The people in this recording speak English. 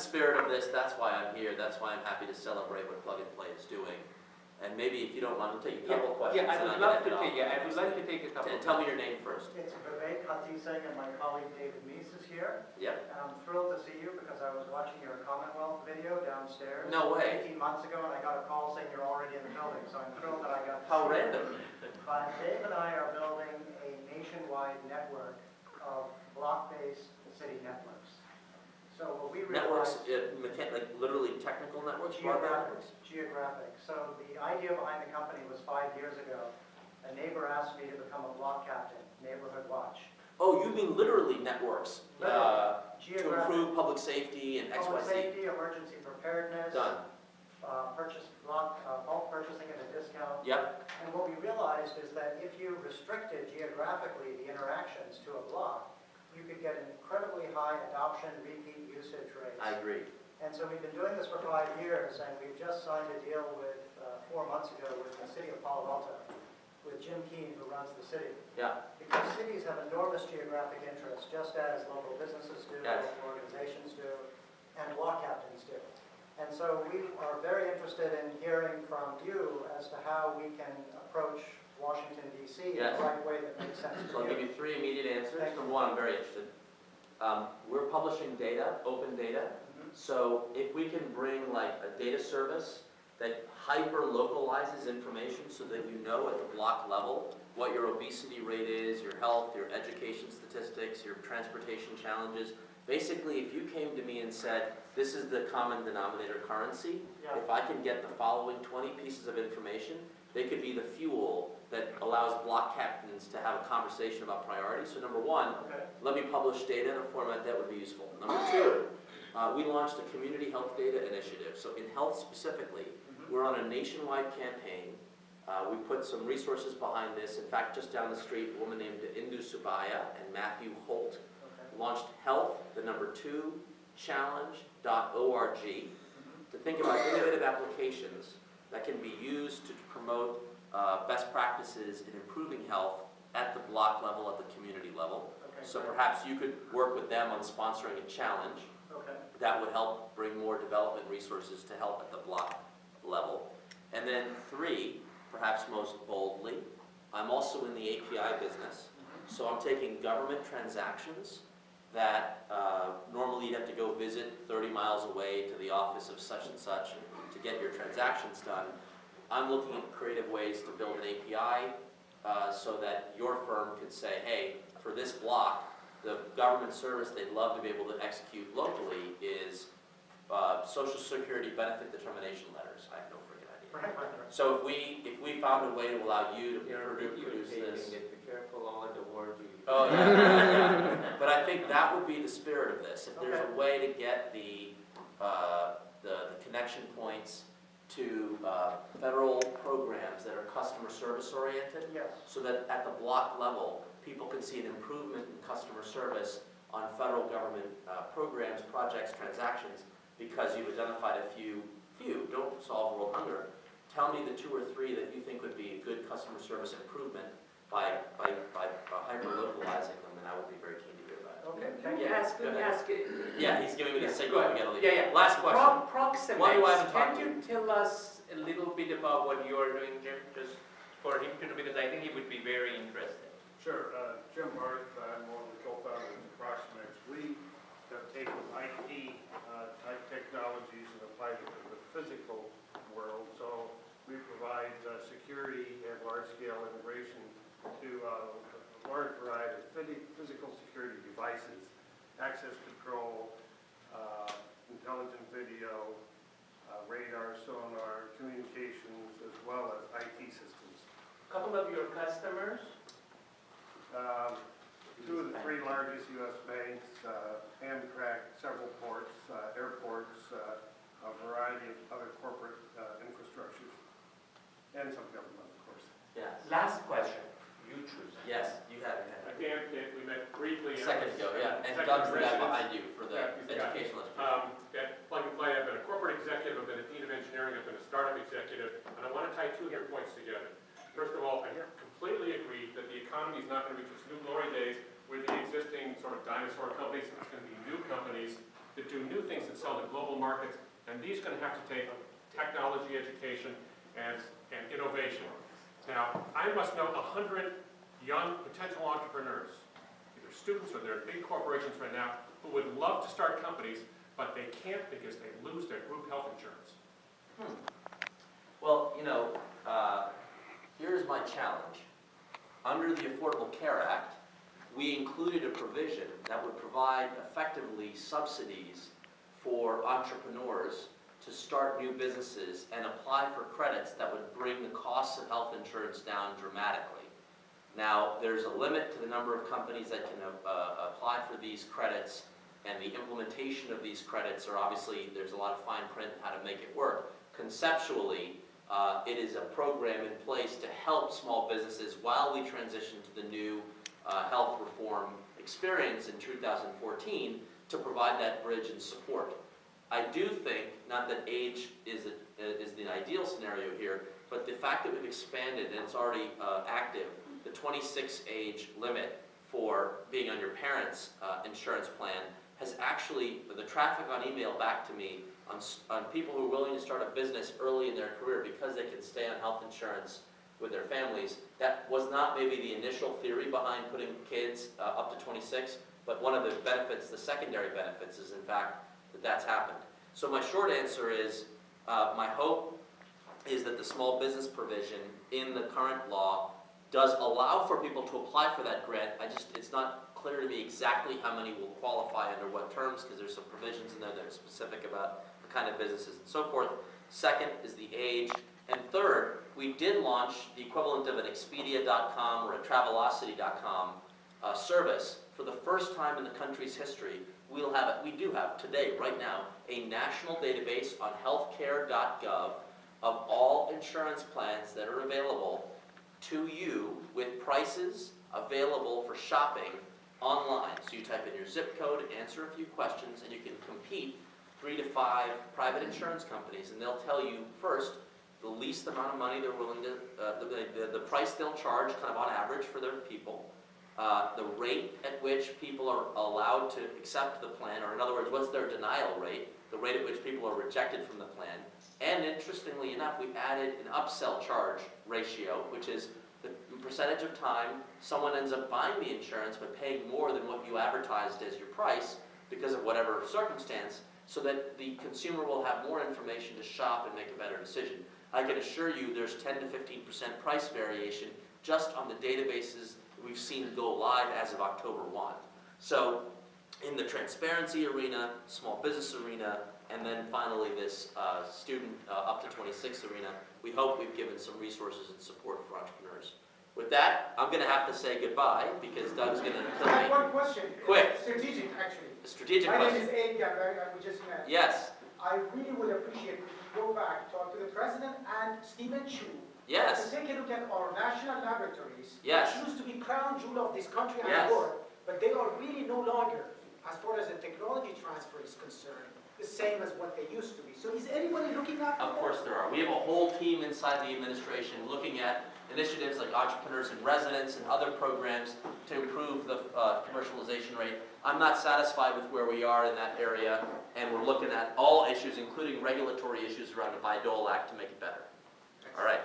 the spirit of this. That's why I'm here. That's why I'm happy to celebrate what Plug and Play is doing. And maybe if you don't mind, we'll take a couple of questions. Yeah, I would love to take. I would like to take a couple. And tell me your name first. It's Vivek Hatising, and my colleague David Meese is here. Yep. And I'm thrilled to see you because I was watching your Commonwealth video downstairs. No way. 18 months ago, and I got a call saying you're already in the building. So I'm thrilled that I got. How random. But Dave and I are building a nationwide network of block-based city networks. So what we Networks, like literally technical networks, geographic. So the idea behind the company was 5 years ago. A neighbor asked me to become a block captain, neighborhood watch. Oh, you mean literally networks to Geographic. improve public safety and Public XYZ. safety, emergency preparedness. Done. Bulk purchasing at a discount. Yep. And what we realized is that if you restricted geographically the interactions to a block, you could get an incredibly high adoption, repeat usage rates. I agree. And so we've been doing this for 5 years, and we've just signed a deal with, 4 months ago with the city of Palo Alto, with Jim Keene, who runs the city. Yeah. Because cities have enormous geographic interests, just as local businesses do, Yes. local organizations do, and block captains do. And so we are very interested in hearing from you as to how we can approach Washington, D.C. in Yes. the right way that makes sense So I'll to give you. you 3 immediate answers. Thank you. Number 1, I'm very interested. We're publishing data, open data. So if we can bring like a data service that hyper-localizes information so that you know at the block level what your obesity rate is, your health, your education statistics, your transportation challenges. Basically, if you came to me and said, this is the common denominator currency, Yeah. if I can get the following 20 pieces of information, they could be the fuel that allows block captains to have a conversation about priorities. So number 1, Okay. let me publish data in a format that would be useful. Number 2, we launched a community health data initiative. So in health specifically, we're on a nationwide campaign. We put some resources behind this. In fact, just down the street, a woman named Indu Subaya and Matthew Holt launched health, the number 2, challenge.org to think about innovative applications that can be used to promote best practices in improving health at the block level, at the community level. Okay, So great. perhaps you could work with them on sponsoring a challenge Okay. that would help bring more development resources to help at the block level. And then 3, perhaps most boldly, I'm also in the API business. So I'm taking government transactions that normally you'd have to go visit 30 miles away to the office of such and such to get your transactions done. I'm looking at creative ways to build an API so that your firm could say, hey, for this block, the government service they'd love to be able to execute locally is Social Security benefit determination letters. I have no freaking idea. Right. So if we found a way to allow you to produce this. Be careful all the words you use. Oh, yeah. But I think that would be the spirit of this. If there's Okay. a way to get the connection points to federal programs that are customer service oriented, Yes. so that at the block level, people can see an improvement in customer service on federal government programs, projects, transactions, because you've identified a few, don't solve world hunger. Tell me the 2 or 3 that you think would be a good customer service improvement by hyper-localizing them, and I would be very keen to hear about it. Okay. Let me ask. Yeah, he's giving me the signal. Go ahead. We gotta leave. Yeah. Last question. Proximex. Why do I have to talk Can to you tell us a little bit about what you are doing, Jim, just for him to know, because I think he would be very interested. Sure. Jim Hart, I'm one of the co-founders of Proximex. We have taken IT type technologies and applied it to the physical world. So we provide security and large-scale integration to a large variety of physical security devices, access control, intelligent video, radar, sonar, communications, as well as IT systems. A couple of your customers? 2 of the 3 largest U.S. banks, Amtrak, several ports, airports, a variety of other corporate infrastructures, and some government, of course. Yes. Last question. You choose. Yes, you have it. Again, we met briefly. A second ago, yeah. And Second Doug's the guy residence. behind you for the Yeah, he's the guy. educational education. At Plug and Play, I've been a corporate executive, I've been a dean of engineering, I've been a startup executive, and I want to tie 2 of your points together. First of all, I completely agree that the economy is not going to reach its new glory days where the existing sort of dinosaur companies, it's going to be new companies that do new things that solve sell to global markets, and these are going to have to take technology education and innovation. Now, I must know 100 young potential entrepreneurs, either students or they're in big corporations right now, who would love to start companies, but they can't because they lose their group health insurance. Well, here's my challenge. Under the Affordable Care Act, we included a provision that would provide effectively subsidies for entrepreneurs to start new businesses and apply for credits that would bring the costs of health insurance down dramatically. Now, there's a limit to the number of companies that can apply for these credits, and the implementation of these credits are obviously, there's a lot of fine print how to make it work. Conceptually, it is a program in place to help small businesses while we transition to the new health reform experience in 2014 to provide that bridge and support. I do think, not that age is the ideal scenario here, but the fact that we've expanded and it's already active, the 26 age limit for being on your parents' insurance plan has actually, the traffic on email back to me on people who are willing to start a business early in their career because they can stay on health insurance with their families. That was not maybe the initial theory behind putting kids up to 26, but one of the benefits, the secondary benefits, is in fact that that's happened. So my short answer is, my hope is that the small business provision in the current law does allow for people to apply for that grant. It's not clear to me exactly how many will qualify under what terms, because there's some provisions in there that are specific about the kind of businesses and so forth. Second is the age. And third, we did launch the equivalent of an Expedia.com or a Travelocity.com service for the first time in the country's history. We do have today, right now, a national database on healthcare.gov of all insurance plans that are available to you with prices available for shopping online. So you type in your zip code, answer a few questions, and you can compete 3 to 5 private insurance companies, and they'll tell you first the least amount of money they're willing to, the price they'll charge kind of on average for their people, the rate at which people are allowed to accept the plan, or in other words, what's their denial rate, the rate at which people are rejected from the plan, and interestingly enough, we added an upsell charge ratio, which is the percentage of time someone ends up buying the insurance but paying more than what you advertised as your price because of whatever circumstance, so that the consumer will have more information to shop and make a better decision. I can assure you there's 10 to 15% price variation just on the databases we've seen go live as of October 1. So in the transparency arena, small business arena, and then finally this student up to 26 arena, we hope we've given some resources and support for entrepreneurs. With that, I'm going to have to say goodbye because Doug's going to kill me. I have one question. Quick. Strategic, actually. A strategic My question. name is Abe Gambari, we just met. Yes. I really would appreciate if you go back, talk to the president and Stephen Chu. Yes. To take a look at our national laboratories. Yes. Which used to be crown jewel of this country and Yes. the world, but they are really no longer, as far as the technology transfer is concerned, the same as what they used to be. So is anybody looking after Of that? course there are. We have a whole team inside the administration looking at initiatives like Entrepreneurs in Residence and other programs to improve the commercialization rate. I'm not satisfied with where we are in that area, and we're looking at all issues, including regulatory issues around the Bayh-Dole Act, to make it better. All right.